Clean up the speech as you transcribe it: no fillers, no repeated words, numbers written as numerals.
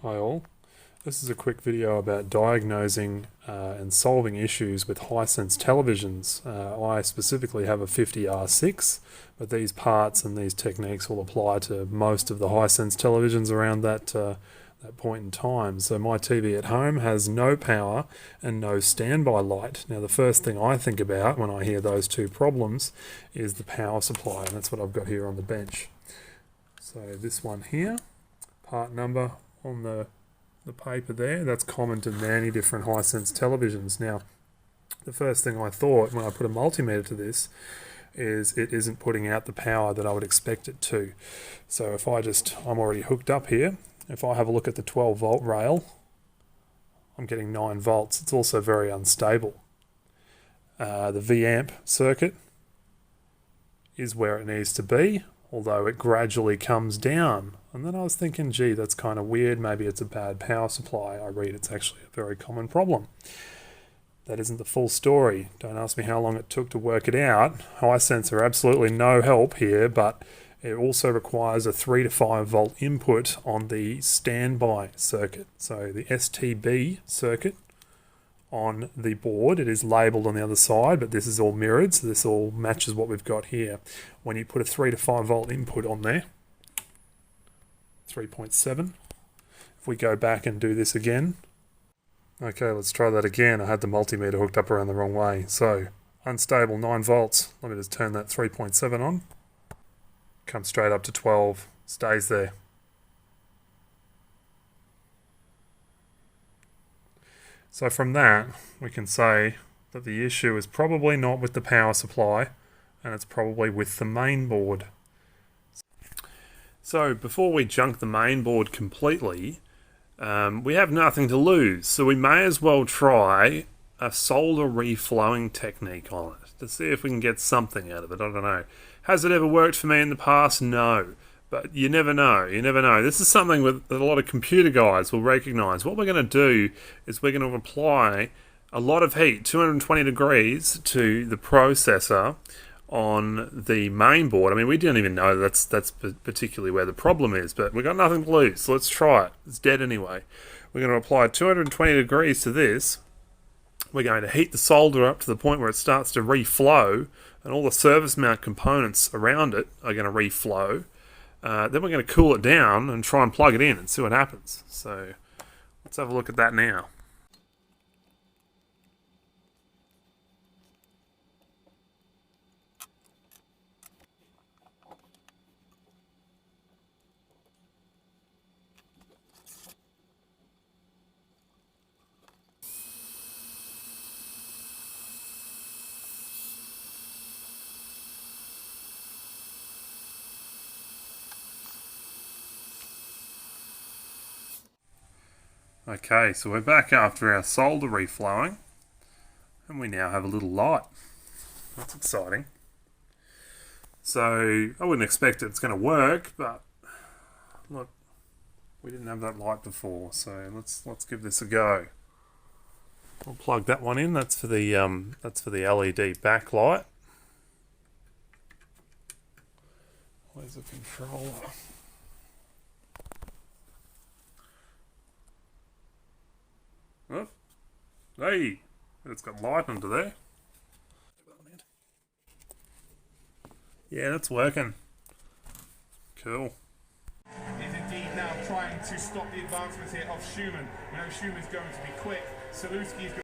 Hi all. This is a quick video about diagnosing and solving issues with Hisense televisions. I specifically have a 50R6, but these parts and these techniques will apply to most of the Hisense televisions around that point in time. So my TV at home has no power and no standby light. Now the first thing I think about when I hear those two problems is the power supply, and that's what I've got here on the bench. So this one here, part number on the paper there, that's common to many different Hisense televisions. Now, the first thing I thought when I put a multimeter to this is it isn't putting out the power that I would expect it to. So if I'm already hooked up here, if I have a look at the 12 volt rail, I'm getting 9 volts. It's also very unstable. The V-amp circuit is where it needs to be, although it gradually comes down. And then I was thinking, gee, that's kind of weird. Maybe it's a bad power supply. I read it's actually a very common problem. That isn't the full story. Don't ask me how long it took to work it out. Hisense are absolutely no help here, but it also requires a 3 to 5 volt input on the standby circuit. So the STB circuit on the board, it is labelled on the other side, but this is all mirrored, so this all matches what we've got here. When you put a 3 to 5 volt input on there, 3.7. If we go back and do this again, okay, let's try that again. I had the multimeter hooked up around the wrong way. So unstable, 9 volts. Let me just turn that 3.7 on. Comes straight up to 12, stays there. So from that, we can say that the issue is probably not with the power supply, and it's probably with the main board. So before we junk the main board completely, we have nothing to lose. So we may as well try a solder reflowing technique on it to see if we can get something out of it. I don't know. Has it ever worked for me in the past? No. But you never know. You never know. This is something that a lot of computer guys will recognize. What we're going to do is we're going to apply a lot of heat, 220 degrees, to the processor on the main board. I mean, we didn't even know that's particularly where the problem is, but we've got nothing to lose, so let's try it. It's dead anyway. We're going to apply 220 degrees to this. We're going to heat the solder up to the point where it starts to reflow, and all the surface mount components around it are going to reflow. Then we're going to cool it down and try and plug it in and see what happens. So let's have a look at that now. Okay, so we're back after our solder reflowing, and we now have a little light. That's exciting. So I wouldn't expect it's going to work, but look, we didn't have that light before, so let's give this a go. We'll plug that one in. That's for the LED backlight. Where's the controller? Oh, hey, it's got light under there. Yeah, that's working. Cool. Is indeed now trying to stop the advancements here of Schumann. We know Schumann's going to be quick. Salutski's going